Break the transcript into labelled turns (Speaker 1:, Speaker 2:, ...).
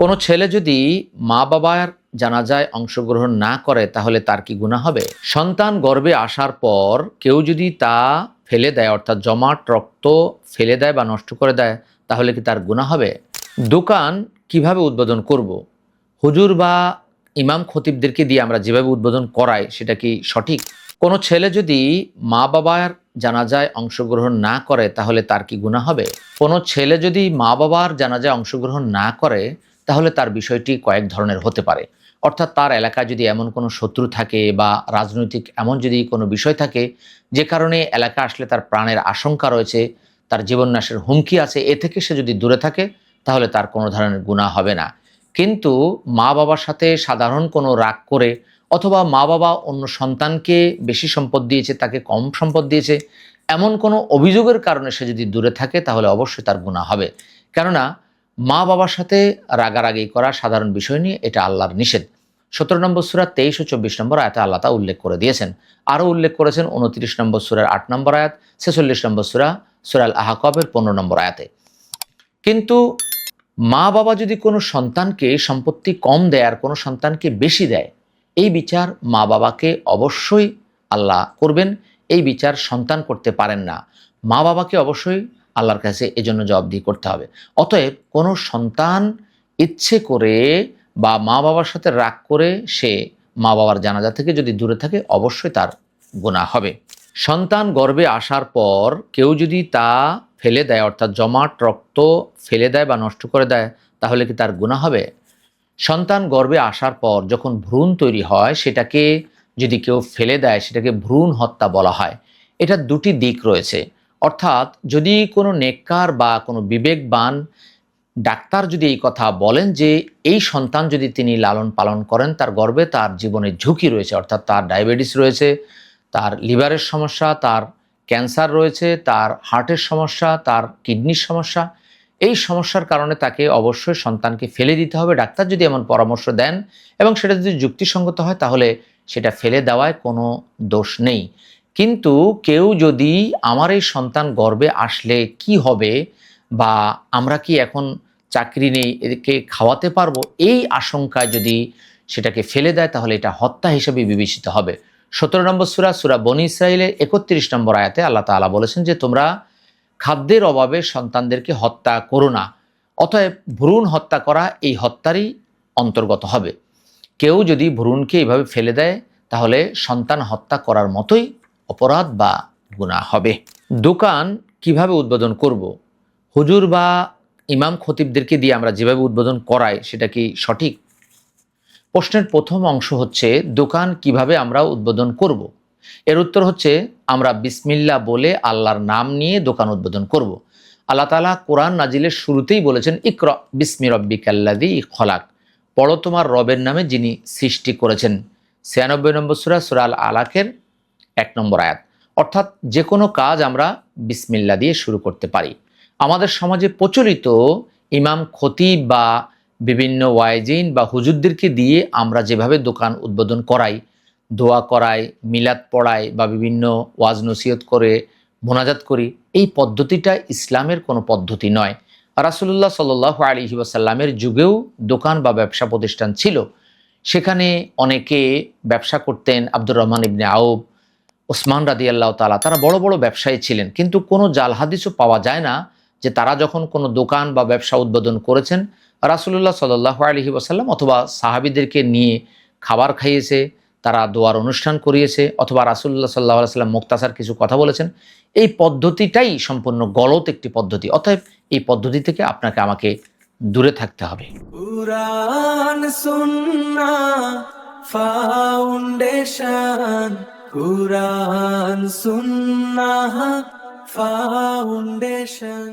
Speaker 1: কোনো ছেলে যদি মা বাবার জানাজায় অংশগ্রহণ না করে তাহলে তার কি গুনাহ হবে? সন্তান গর্ভে আসার পর কেউ যদি তা ফেলে দেয়, অর্থাৎ জমাট রক্ত ফেলে দেয় বা নষ্ট করে দেয়, তাহলে কি তার গুনাহ হবে? দোকান কিভাবে উদ্বোধন করব? হুজুর বা ইমাম খতিবদেরকে দিয়ে আমরা যেভাবে উদ্বোধন করাই সেটা কি সঠিক? কোনো ছেলে যদি মা বাবার জানাজায় অংশগ্রহণ না করে তাহলে তার কি গুনাহ হবে? কোনো ছেলে যদি মা বাবার জানাজায় অংশগ্রহণ না করে তাহলে তার বিষয়টি কয়েক ধরনের হতে পারে। অর্থাৎ তার এলাকায় যদি এমন কোনো শত্রু থাকে বা রাজনৈতিক এমন যদি কোনো বিষয় থাকে যে কারণে এলাকা আসলে তার প্রাণের আশঙ্কা রয়েছে, তার জীবননাশের হুমকি আছে, এ থেকে সে যদি দূরে থাকে তাহলে তার কোনো ধরনের গুনাহ হবে না। কিন্তু মা বাবার সাথে সাধারণ কোনো রাগ করে অথবা মা বাবা অন্য সন্তানকে বেশি সম্পদ দিয়েছে, তাকে কম সম্পদ দিয়েছে, এমন কোনো অভিযোগের কারণে সে যদি দূরে থাকে তাহলে অবশ্যই তার গুনাহ হবে। কেননা মা বাবার সাথে রাগারাগি করা সাধারণ বিষয় নিয়ে এটা আল্লাহর নিষেধ। 17 নম্বর সূরা 23 ও 24 নম্বর আয়াতে আল্লাহ তা উল্লেখ করে দিয়েছেন। আরও উল্লেখ করেছেন 29 নম্বর সূরার 8 নম্বর আয়াত, 46 নম্বর সূরা আল আহকাবের 15 নম্বর আয়াতে। কিন্তু মা বাবা যদি কোনো সন্তানকে সম্পত্তি কম দেয় আর কোনো সন্তানকে বেশি দেয়, এই বিচার মা বাবাকে অবশ্যই আল্লাহ করবেন। এই বিচার সন্তান করতে পারেন না। মা বাবাকে অবশ্যই আল্লাহর কাছে এজন্য জবাবদিহি করতে হবে। অতএব কোনো সন্তান ইচ্ছে করে বা মা বাবার সাথে রাগ করে সে মা বাবার জানাজা থেকে যদি দূরে থাকে অবশ্যই তার গুনাহ হবে। সন্তান গর্ভে আসার পর কেউ যদি তা ফেলে দেয়, অর্থাৎ জমাট রক্ত ফেলে দেয় বা নষ্ট করে দেয়, তাহলে কি তার গুনাহ হবে? সন্তান গর্ভে আসার পর যখন ভ্রূণ তৈরি হয় সেটাকে যদি কেউ ফেলে দেয় সেটাকে ভ্রূণ হত্যা বলা হয়। এটার দুটি দিক রয়েছে। অর্থাৎ যদি কোনো নেককার বা কোনো বিবেকবান ডাক্তার যদি এই কথা বলেন যে এই সন্তান যদি তিনি লালন পালন করেন তার গর্ভে তার জীবনের ঝুঁকি রয়েছে, অর্থাৎ তার ডায়াবেটিস রয়েছে, তার লিভারের সমস্যা, তার ক্যান্সার রয়েছে, তার হার্টের সমস্যা, তার কিডনির সমস্যা, এই সমস্যার কারণে তাকে অবশ্যই সন্তানকে ফেলে দিতে হবে। ডাক্তার যদি এমন পরামর্শ দেন এবং সেটা যদি যুক্তিসঙ্গত হয় তাহলে সেটা ফেলে দেওয়ায় কোনো দোষ নেই। কিন্তু কেউ যদি আমার এই সন্তান গর্ভে আসলে কি হবে বা আমরা কি এখন চাকরি নেই, এদেরকে খাওয়াতে পারবো, এই আশঙ্কায় যদি সেটাকে ফেলে দেয় তাহলে এটা হত্যা হিসেবে বিবেচিত হবে। 17 নম্বর সূরা বনী ইসরাঈলের 31 নম্বর আয়াতে আল্লাহ তাআলা বলেছেন যে তোমরা খাদ্যের অভাবে সন্তানদেরকে হত্যা করো না। অতএব ভ্রূণ হত্যা করা এই হত্যারই অন্তর্গত হবে। কেউ যদি ভ্রূণকে এইভাবে ফেলে দেয় তাহলে সন্তান হত্যা করার মতোই অপরাধ বা গুনাহ হবে। দোকান কিভাবে উদ্বোধন করব? হুজুর বা ইমাম খতিবদেরকে দিয়ে আমরা যেভাবে উদ্বোধন করাই সেটা কি সঠিক? প্রশ্নের প্রথম অংশ হচ্ছে দোকান কিভাবে আমরা উদ্বোধন করব। এর উত্তর হচ্ছে আমরা বিসমিল্লাহ বলে আল্লাহর নাম নিয়ে দোকান উদ্বোধন করব। আল্লাহ তাআলা কোরআন নাজিলের শুরুতেই বলেছেন ইকরা বিসমি রব্বিকাল্লাযী খলাক, পড়ো তোমার রবের নামে যিনি সৃষ্টি করেছেন। 96 নম্বর সূরা আল আলাকের 1 নম্বর আয়াত। অর্থাৎ যে কোনো কাজ আমরা বিসমিল্লাহ দিয়ে শুরু করতে পারি। আমাদের সমাজে প্রচলিত ইমাম খতিব বা বিভিন্ন ওয়াইজিন বা হুজুরদেরকে দিয়ে আমরা যেভাবে দোকান উদ্বোধন করাই, দোয়া করাই, মিলাদ পড়াই বা বিভিন্ন ওয়াজ নসিহত করে মোনাজাত করি, এই পদ্ধতিটা ইসলামের কোনো পদ্ধতি নয়। রাসূলুল্লাহ সাল্লাল্লাহু আলাইহি ওয়াসাল্লামের যুগেও দোকান বা ব্যবসা প্রতিষ্ঠান ছিল। সেখানে অনেকে ব্যবসা করতেন। আব্দুর রহমান ইবনে আউফ, ওসমান রাদিয়াল্লাহু তাআলা, তারা বড় বড় ব্যবসায়ী ছিলেন। কিন্তু কোনো জাল হাদিসও পাওয়া যায় না যে তারা যখন কোনো দোকান বা ব্যবসা উদ্বোধন করেছেন রাসূলুল্লাহ সাল্লাল্লাহু আলাইহি ওয়াসাল্লাম অথবা সাহাবীদেরকে নিয়ে খাবার খাইয়েছে, তারা দোয়ার অনুষ্ঠান করিয়েছে, অথবা রাসূলুল্লাহ সাল্লাল্লাহু আলাইহি ওয়াসাল্লাম মুক্তাসার কিছু কথা বলেছেন। এই পদ্ধতিটাই সম্পূর্ণ গলত একটি পদ্ধতি। অতএব এই পদ্ধতি থেকে আপনাকে আমাকে দূরে থাকতে হবে।
Speaker 2: কুরআন সুন্নাহ ফাউন্ডেশন, কুরআন সুন্নাহ ফাউন্ডেশন।